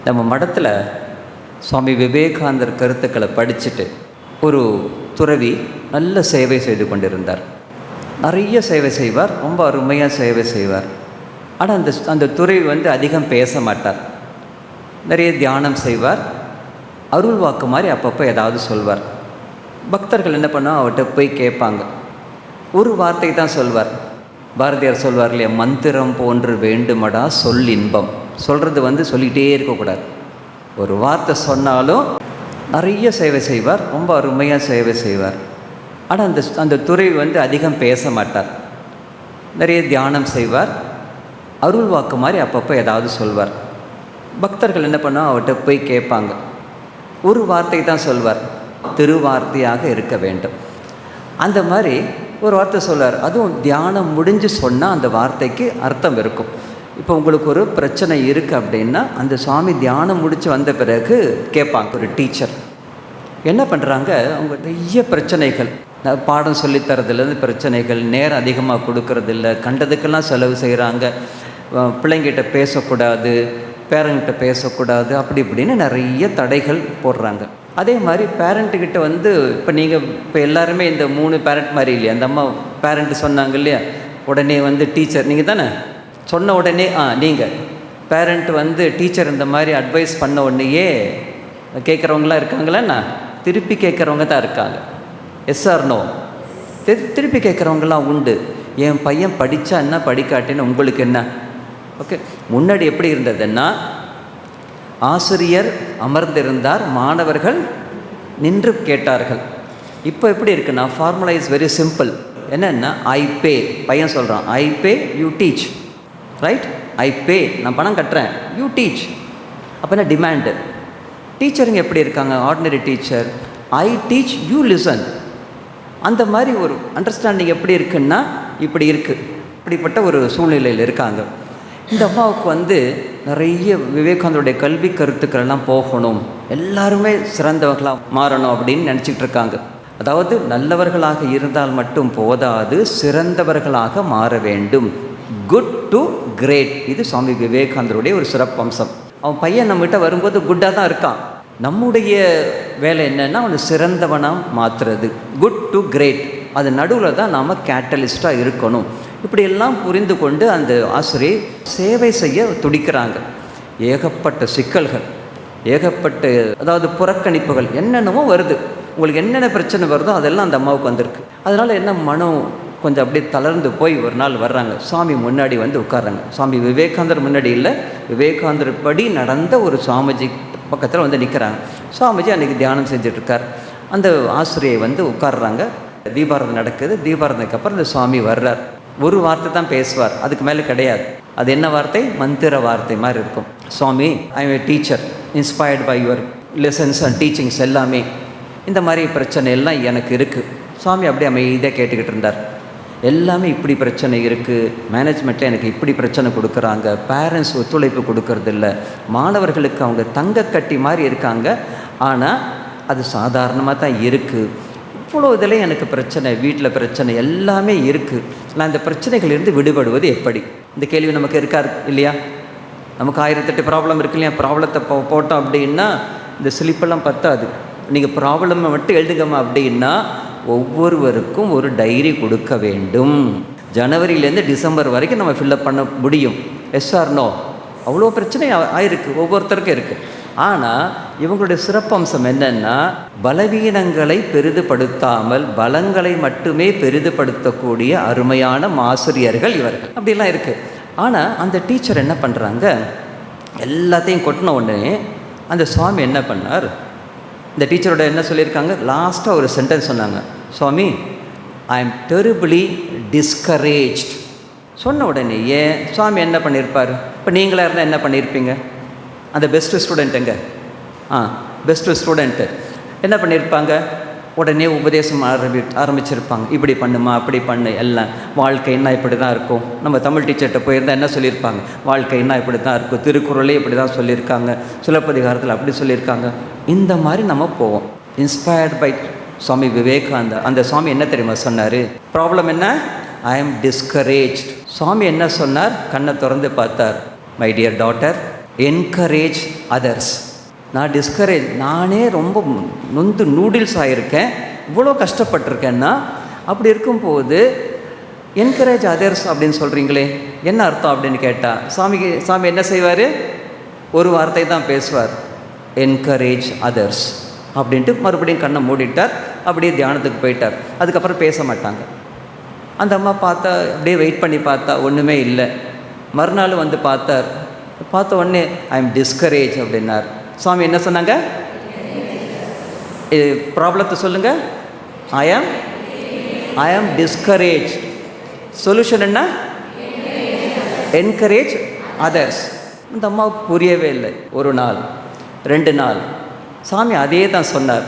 நம்ம மடத்தில் சுவாமி விவேகானந்தர் கருத்துக்களை படிச்சுட்டு ஒரு துறவி நல்ல சேவை செய்து கொண்டிருந்தார். நிறைய சேவை செய்வார், ரொம்ப அருமையாக சேவை செய்வார். ஆனால் அந்த துறவி அதிகம் பேச மாட்டார், நிறைய தியானம் செய்வார், அருள் வாக்கு மாதிரி அப்பப்போ ஏதாவது சொல்வார். பக்தர்கள் என்ன பண்ணுவோம், அவர்கிட்ட போய் கேட்பாங்க. ஒரு வார்த்தை தான் சொல்வார். பாரதியார் சொல்வார் இல்லையா, மந்திரம் போன்று வேண்டுமடா சொல் இன்பம். சொல்கிறது சொல்லிகிட்டே இருக்கக்கூடாது. ஒரு வார்த்தை சொன்னாலும் நிறைய சேவை செய்வார், ரொம்ப அருமையாக சேவை செய்வார். ஆனால் அந்த துறவி அதிகம் பேச மாட்டார், நிறைய தியானம் செய்வார், அருள் வாக்கு மாதிரி அப்பப்போ ஏதாவது சொல்வார். பக்தர்கள் என்ன பண்ணுவோம், அவர்கிட்ட போய் கேட்பாங்க. ஒரு வார்த்தை தான் சொல்வார், திருவார்த்தையாக இருக்க வேண்டும். அந்த மாதிரி ஒரு வார்த்தை சொல்வார். அதுவும் தியானம் முடிஞ்சு சொன்னால் அந்த வார்த்தைக்கு அர்த்தம் இருக்கும். இப்போ உங்களுக்கு ஒரு பிரச்சனை இருக்குது அப்படின்னா அந்த சுவாமி தியானம் முடித்து வந்த பிறகு கேட்பாங்க. ஒரு டீச்சர் என்ன பண்ணுறாங்க, அவங்க நிறைய பிரச்சனைகள், பாடம் சொல்லித்தரதுலேருந்து பிரச்சனைகள், நேரம் அதிகமாக கொடுக்கறதில்ல, கண்டதுக்கெல்லாம் செலவு செய்கிறாங்க, பிள்ளைங்கிட்ட பேசக்கூடாது, பேரண்கிட்ட பேசக்கூடாது, அப்படி இப்படின்னு நிறைய தடைகள் போடுறாங்க. அதே மாதிரி பேரண்ட்டுக்கிட்ட இப்போ எல்லாருமே இந்த 3 பேரண்ட் மாதிரி இல்லையா, அந்த அம்மா பேரண்ட்டு சொன்னாங்க இல்லையா, உடனே டீச்சர் நீங்கள் தானே சொன்ன உடனே நீங்கள் பேரண்ட் டீச்சர் இந்த மாதிரி அட்வைஸ் பண்ண உடனேயே கேட்குறவங்களாம் இருக்காங்களேண்ணா, திருப்பி கேட்குறவங்க தான் இருக்காங்க. எஸ் ஆர் நோ, திருப்பி கேட்குறவங்களாம் உண்டு. என் பையன் படித்தா என்ன, படிக்காட்டின்னு உங்களுக்கு என்ன? ஓகே, முன்னாடி எப்படி இருந்ததுன்னா ஆசிரியர் அமர்ந்திருந்தார், மாணவர்கள் நின்று கேட்டார்கள். இப்போ எப்படி இருக்குன்னா ஃபார்முலா இஸ் வெரி சிம்பிள். என்னென்னா ஐ பே, பையன் சொல்கிறான் ஐ பே யூ டீச், ரைட்? ஐ பே, நான் பணம் கட்டுறேன், யூ டீச். அப்போ என்ன டிமாண்டு? டீச்சருங்க எப்படி இருக்காங்க, ordinary teacher I teach you listen. அந்த மாதிரி ஒரு அண்டர்ஸ்டாண்டிங் எப்படி இருக்குன்னா இப்படி இருக்குது. இப்படிப்பட்ட ஒரு சூழ்நிலையில் இருக்காங்க. இந்த அம்மாவுக்கு நிறைய விவேகானந்தருடைய கல்வி கருத்துக்கள் போகணும், எல்லாருமே சிறந்தவர்களாக மாறணும் அப்படின்னு நினச்சிக்கிட்டு இருக்காங்க. அதாவது நல்லவர்களாக இருந்தால் மட்டும் போதாது, சிறந்தவர்களாக மாற வேண்டும். குட் டு கிரேட், இது சுவாமி விவேகானந்தருடைய ஒரு சிறப்பம்சம். அவன் பையன் நம்மகிட்ட வரும்போது குட்டாக தான் இருக்கான். நம்முடைய வேலை என்னென்னா அவனை சிறந்தவனாக மாற்றுறது. குட் டு கிரேட், அது நடுவில் தான் நாம் கேட்டலிஸ்டாக இருக்கணும். இப்படியெல்லாம் புரிந்து கொண்டு அந்த ஆசிரியர் சேவை செய்ய துடிக்கிறாங்க. ஏகப்பட்ட சிக்கல்கள், ஏகப்பட்ட அதாவது புறக்கணிப்புகள் என்னென்னமோ வருது. உங்களுக்கு என்னென்ன பிரச்சனை வருதோ அதெல்லாம் அந்த அம்மாவுக்கு வந்திருக்கு. அதனால் என்ன மனம் கொஞ்சம் அப்படியே தளர்ந்து போய் ஒரு நாள் வர்றாங்க, சாமி முன்னாடி உட்கார்றாங்க. சுவாமி விவேகானந்தர் முன்னாடி இல்லை, விவேகானந்தர் படி நடந்த ஒரு சுவாமிஜி பக்கத்தில் நிற்கிறாங்க. சுவாமிஜி அன்றைக்கி தியானம் செஞ்சிட்ருக்கார். அந்த ஆசிரியை உட்கார்றாங்க. தீபாரதம் நடக்குது. தீபாரதத்துக்கு அப்புறம் இந்த சுவாமி வர்றார். ஒரு வார்த்தை தான் பேசுவார், அதுக்கு மேலே கிடையாது. அது என்ன வார்த்தை? மந்திர வார்த்தை மாதிரி இருக்கும். Swami, I am a teacher, inspired by your lessons and teachings எல்லாமே. இந்த மாதிரி பிரச்சனை எல்லாம் எனக்கு இருக்குது. சுவாமி அப்படியே அமைதியாக கேட்டுக்கிட்டு இருந்தார். எல்லாமே இப்படி பிரச்சனை இருக்குது, மேனேஜ்மெண்ட்டில் எனக்கு இப்படி பிரச்சனை கொடுக்குறாங்க, பேரண்ட்ஸ் ஒத்துழைப்பு கொடுக்கறதில்ல, மாணவர்களுக்கு அவங்க தங்க கட்டி மாதிரி இருக்காங்க, ஆனால் அது சாதாரணமாக தான் இருக்குது. இவ்வளோ இதில் எனக்கு பிரச்சனை, வீட்டில் பிரச்சனை எல்லாமே இருக்குது. நான் இந்த பிரச்சனைகளிலிருந்து விடுபடுவது எப்படி? இந்த கேள்வி நமக்கு இருக்காது இல்லையா? நமக்கு 1008 ப்ராப்ளம் இருக்கு இல்லையா? ப்ராப்ளத்தை போட்டோம் அப்படின்னா இந்த ஸ்லிப்பெல்லாம் பத்தாது. நீங்கள் ப்ராப்ளமை மட்டும் எழுதுங்கம்மா அப்படின்னா ஒவ்வொருவருக்கும் ஒரு டைரி கொடுக்க வேண்டும். ஜனவரியிலேருந்து டிசம்பர் வரைக்கும் நம்ம ஃபில்லப் பண்ண முடியும். Yes or no? அவ்வளோ பிரச்சனை ஆயிருக்கு, ஒவ்வொருத்தருக்கும் இருக்குது. ஆனால் இவங்களுடைய சிறப்பம்சம் என்னென்னா, பலவீனங்களை பெரிதுபடுத்தாமல் பலங்களை மட்டுமே பெரிதுபடுத்தக்கூடிய அருமையான ஆசிரியர்கள் இவர்கள். அப்படிலாம் இருக்குது. ஆனால் அந்த டீச்சர் என்ன பண்ணுறாங்க, எல்லாத்தையும் கொட்டின உடனே அந்த சுவாமி என்ன பண்ணார், இந்த டீச்சரோட என்ன சொல்லியிருக்காங்க, லாஸ்ட்டாக ஒரு சென்டென்ஸ் சொன்னாங்க, சுவாமி ஐ எம் டெரிபிளி டிஸ்கரேஜ்ட். சொன்ன உடனேயே சுவாமி என்ன பண்ணியிருப்பார்? இப்போ நீங்களாக இருந்தால் என்ன பண்ணியிருப்பீங்க? அந்த பெஸ்ட்டு ஸ்டூடெண்ட் எங்கே? பெஸ்ட்டு ஸ்டூடெண்ட்டு என்ன பண்ணியிருப்பாங்க? உடனே உபதேசம் ஆரம்பிச்சிருப்பாங்க. இப்படி பண்ணுமா, அப்படி பண்ணு, எல்லாம் வாழ்க்கைன்னா இப்படி தான் இருக்கும். நம்ம தமிழ் டீச்சர்கிட்ட போயிருந்தால் என்ன சொல்லியிருப்பாங்க? வாழ்க்கைன்னா இப்படி தான் இருக்கும், திருக்குறளே இப்படி தான் சொல்லியிருக்காங்க, சிலப்பதிகாரத்தில் அப்படி சொல்லியிருக்காங்க. இந்த மாதிரி நம்ம போவோம். Inspired by Swami Vivekananda. அந்த சுவாமி என்ன தெரியுமா சொன்னார்? ப்ராப்ளம் என்ன? I am discouraged. சுவாமி என்ன சொன்னார்? கண்ணை திறந்து பார்த்தார். My dear daughter, encourage others. நான் டிஸ்கரேஜ், நானே ரொம்ப நொந்து நூடுல்ஸ் ஆகியிருக்கேன், இவ்வளோ கஷ்டப்பட்டிருக்கேன்னா, அப்படி இருக்கும்போது என்கரேஜ் அதர்ஸ் அப்படின்னு சொல்கிறீங்களே, என்ன அர்த்தம் அப்படின்னு கேட்டால் சாமி என்ன செய்வார்? ஒரு வார்த்தை தான் பேசுவார், என்கரேஜ் அதர்ஸ் அப்படின்ட்டு மறுபடியும் கண்ணை மூடிட்டார். அப்படியே தியானத்துக்கு போயிட்டார். அதுக்கப்புறம் பேச மாட்டாங்க. அந்த அம்மா பார்த்தா, அப்படியே வெயிட் பண்ணி பார்த்தா ஒன்றுமே இல்லை. மறுநாள் வந்து பார்த்த உடனே ஐ எம் டிஸ்கரேஜ் அப்படின்னார். சுவாமி என்ன சொன்னாங்க? ப்ராப்ளத்தை சொல்லுங்கள். ஐ ஆம் டிஸ்கரேஜ். சொல்யூஷன் என்ன? Encourage others. இந்த அம்மாவுக்கு புரியவே இல்லை. ஒரு நாள், 2 நாள், சாமி அதே தான் சொன்னார்.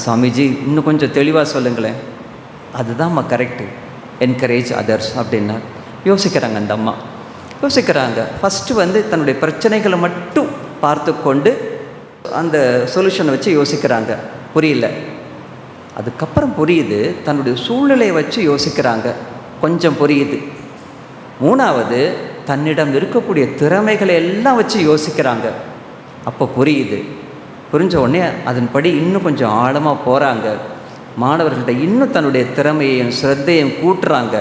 சாமிஜி இன்னும் கொஞ்சம் தெளிவாக சொல்லுங்களேன். அதுதான்மா கரெக்டு, என்கரேஜ் அதர்ஸ் அப்படின்னா. யோசிக்கிறாங்க அந்த அம்மா, யோசிக்கிறாங்க. ஃபஸ்ட்டு வந்து தன்னுடைய பிரச்சனைகளை மட்டும் பார்த்து கொண்டு அந்த சொல்யூஷனை வச்சு யோசிக்கிறாங்க, புரியல. அதுக்கப்புறம் புரியுது, தன்னுடைய சூழ்நிலையை வச்சு யோசிக்கிறாங்க, கொஞ்சம் புரியுது. 3வது தன்னிடம் இருக்கக்கூடிய திறமைகளை எல்லாம் வச்சு யோசிக்கிறாங்க, அப்போ புரியுது. புரிஞ்ச உடனே அதன்படி இன்னும் கொஞ்சம் ஆழமாக போகிறாங்க. மாணவர்கள்ட்ட இன்னும் தன்னுடைய திறமையையும் ஸ்ரத்தையும் கூட்டுறாங்க.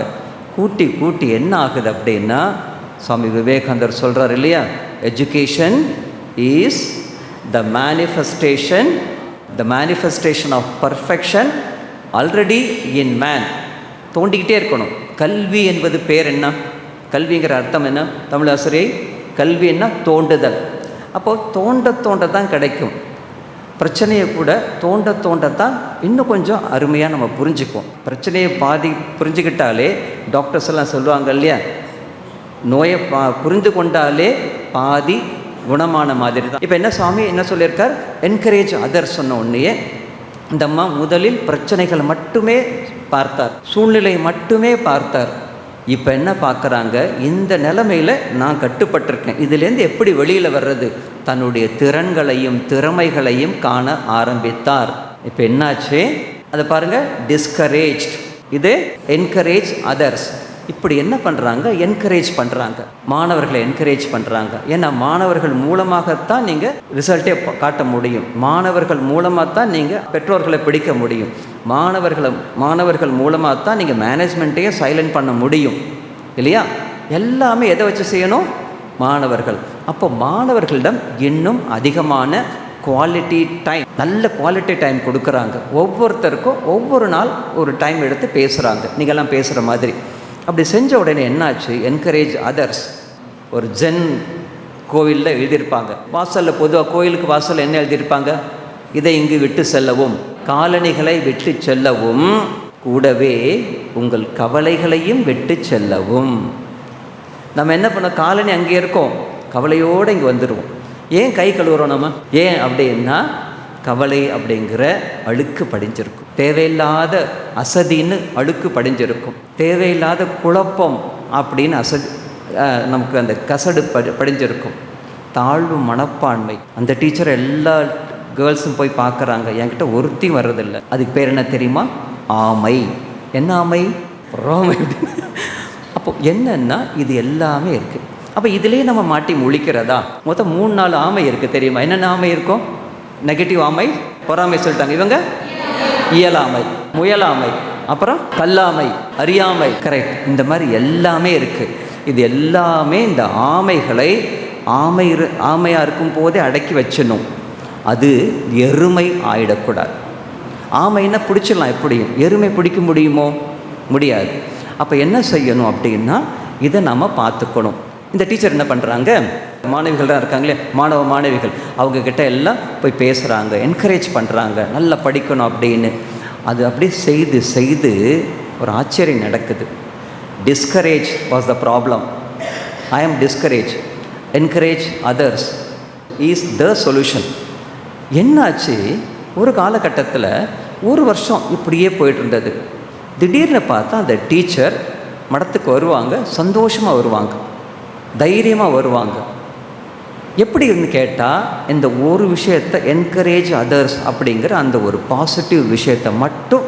கூட்டி என்ன ஆகுது அப்படின்னா, சுவாமி விவேகானந்தர் சொல்கிறார் இல்லையா, education is the manifestation of perfection already in man. தோண்டிக்கிட்டே இருக்கணும். கல்வி என்பது பேர் என்ன? கல்விங்கிற அர்த்தம் என்ன? தமிழாசிரியை, கல்வி என்ன? தோண்டுதல். அப்போது தோண்ட தான் கிடைக்கும். பிரச்சனையை கூட தோண்ட தான் இன்னும் கொஞ்சம் அருமையாக நம்ம புரிஞ்சுக்குவோம். பிரச்சனையை பாதி புரிஞ்சுக்கிட்டாலே, டாக்டர்ஸ் எல்லாம் சொல்லுவாங்க இல்லையா, நோயை புரிந்து கொண்டாலே பாதி குணமான மாதிரி தான். இப்போ என்ன சுவாமி என்ன சொல்லியிருக்கார்? என்கரேஜ் அதர் சொன்ன உடனேயே இந்த அம்மா முதலில் பிரச்சனைகள் மட்டுமே பார்த்தார், சூழ்நிலை மட்டுமே பார்த்தார். இப்போ என்ன பார்க்குறாங்க, இந்த நிலைமையில் நான் கட்டுப்பட்டிருக்கேன், இதுலேருந்து எப்படி வெளியில் வர்றது, தன்னுடைய திறன்களையும் திறமைகளையும் காண ஆரம்பித்தார். இப்போ என்னாச்சு அதை பாருங்கள், டிஸ்கரேஜ், இது என்கரேஜ் அதர்ஸ். இப்படி என்ன பண்ணுறாங்க, என்கரேஜ் பண்ணுறாங்க, மாணவர்களை என்கரேஜ் பண்ணுறாங்க. ஏன்னா மாணவர்கள் மூலமாகத்தான் நீங்கள் ரிசல்ட்டே காட்ட முடியும், மாணவர்கள் மூலமாக தான் நீங்கள் பெற்றோர்களை பிடிக்க முடியும், மாணவர்கள் மூலமாக தான் நீங்கள் மேனேஜ்மெண்ட்டையே சைலண்ட் பண்ண முடியும் இல்லையா? எல்லாமே எதை வச்சு செய்யணும்? மாணவர்கள். அப்போ மாணவர்களிடம் இன்னும் அதிகமான குவாலிட்டி டைம், நல்ல குவாலிட்டி டைம் கொடுக்குறாங்க. ஒவ்வொருத்தருக்கும் ஒவ்வொரு நாள் ஒரு டைம் எடுத்து பேசுகிறாங்க, நீங்கள்லாம் பேசுகிற மாதிரி. அப்படி செஞ்ச உடனே என்னாச்சு, என்கரேஜ் அதர்ஸ். ஒரு ஜென் கோவிலில் எழுதியிருப்பாங்க, வாசலில் பொதுவாக கோயிலுக்கு வாசலில் என்ன எழுதியிருப்பாங்க, இதை இங்கு விட்டு செல்லவும், காலணிகளை விட்டு செல்லவும், கூடவே உங்கள் கவலைகளையும் விட்டு செல்லவும். நம்ம என்ன பண்ணோம், காலனி அங்கே இருக்கோம், கவலையோடு இங்கே வந்துடுவோம். ஏன் கை கழுவுறோம் நம்ம? ஏன் அப்படின்னா, கவலை அப்படிங்கிற அழுக்கு படிஞ்சிருக்கும், தேவையில்லாத அசதின்னு அழுக்கு படிஞ்சிருக்கும், தேவையில்லாத குழப்பம் அப்படின்னு நமக்கு அந்த கசடு படிஞ்சிருக்கும், தாழ்வு மனப்பான்மை. அந்த டீச்சர் எல்லா கேர்ள்ஸும் போய் பார்க்குறாங்க, என்கிட்ட ஒருத்தையும் வர்றதில்லை. அதுக்கு பேர் என்ன தெரியுமா? ஆமை. என்ன ஆமை? ரோமை. அப்போ என்னன்னா இது எல்லாமே இருக்குது. அப்போ இதிலே நம்ம மாட்டி முழிக்கிறதா? மொத்தம் 3-4 ஆமை இருக்குது தெரியுமா? என்னென்ன ஆமை இருக்கும்? நெகட்டிவ் ஆமை, பொறாமை சொல்லிட்டாங்க இவங்க, இயலாமை, முயலாமை, அப்புறம் கல்லாமை, அறியாமை, கரெக்ட். இந்த மாதிரி எல்லாமே இருக்குது. இது எல்லாமே இந்த ஆமைகளை ஆமையாக இருக்கும் போதே அடக்கி வச்சிடணும். அது எருமை ஆயிடக்கூடாது. ஆமைன்னா பிடிச்சிடலாம் எப்படியும், எருமை பிடிக்க முடியுமோ? முடியாது. அப்போ என்ன செய்யணும் அப்படின்னா, இதை நம்ம பார்த்துக்கணும். இந்த டீச்சர் என்ன பண்ணுறாங்க, மாணவிகள் தான் இருக்காங்களே, மாணவிகள், அவங்கக்கிட்ட எல்லாம் போய் பேசுகிறாங்க, என்கரேஜ் பண்ணுறாங்க, நல்லா படிக்கணும் அப்படின்னு. அது அப்படியே செய்து ஒரு ஆச்சரியம் நடக்குது. டிஸ்கரேஜ் வாஸ் த ப்ராப்ளம், ஐ ஆம் discourage, encourage others is the solution. என்னாச்சு, ஒரு காலகட்டத்தில் 1 வருஷம் இப்படியே போயிட்டு இருந்தது. திடீர்னு பார்த்தா அந்த டீச்சர் மடத்துக்கு வருவாங்க, சந்தோஷமாக வருவாங்க, தைரியமாக வருவாங்க. எப்படின்னு கேட்டால், இந்த ஒரு விஷயத்தை என்கரேஜ் அதர்ஸ் அப்படிங்கிற அந்த ஒரு பாசிட்டிவ் விஷயத்தை மட்டும்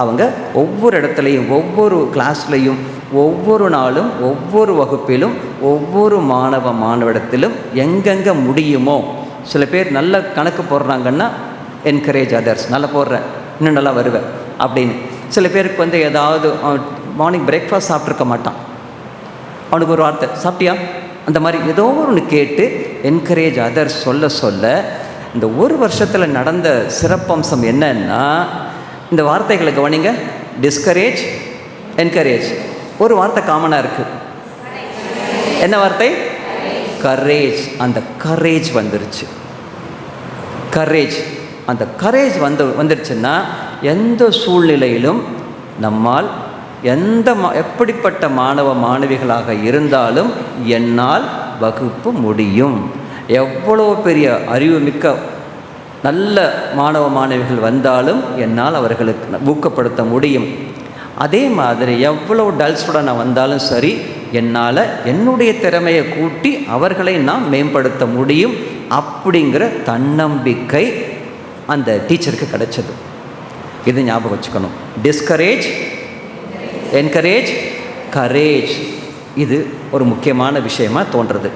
அவங்க ஒவ்வொரு இடத்துலையும் ஒவ்வொரு கிளாஸ்லையும் ஒவ்வொரு நாளும் ஒவ்வொரு வகுப்பிலும் ஒவ்வொரு மாணவனிடத்திலும் எங்கெங்கே முடியுமோ, சில பேர் நல்ல கணக்கு போடுறாங்கன்னா என்கரேஜ் அதர்ஸ், நல்லா போடுறேன், இன்னும் நல்லா வருவேன் அப்படின்னு. சில பேருக்கு வந்து ஏதாவது மார்னிங் பிரேக்ஃபாஸ்ட் சாப்பிட்ருக்க மாட்டான், அவனுக்கு ஒரு வார்த்தை சாப்பிட்டியா, அந்த மாதிரி ஏதோ ஒன்று கேட்டு என்கரேஜ் அதர்ஸ் சொல்ல சொல்ல இந்த ஒரு வருஷத்தில் நடந்த சிறப்பம்சம் என்னன்னா, இந்த வார்த்தைகளை கவனிங்க. Discourage, encourage. ஒரு வார்த்தை காமனாக இருக்குது. என்ன வார்த்தை? கரேஜ். அந்த கரேஜ் வந்துருச்சு. கரேஜ், அந்த கரேஜ் வந்துருச்சுன்னா எந்த சூழ்நிலையிலும் நம்மால் எப்படிப்பட்ட மாணவ மாணவிகளாக இருந்தாலும் என்னால் வகுப்பு முடியும். எவ்வளோ பெரிய அறிவுமிக்க நல்ல மாணவ மாணவிகள் வந்தாலும் என்னால் அவர்களுக்கு ஊக்கப்படுத்த முடியும். அதே மாதிரி எவ்வளோ டல்ஸுடன் வந்தாலும் சரி, என்னால் என்னுடைய திறமையை கூட்டி அவர்களை நான் மேம்படுத்த முடியும் அப்படிங்கிற தன்னம்பிக்கை அந்த டீச்சருக்கு கிடைச்சது. இது ஞாபகம் வச்சுக்கணும். Discourage, encourage, courage. இது ஒரு முக்கியமான விஷயமாக தோன்றுறது.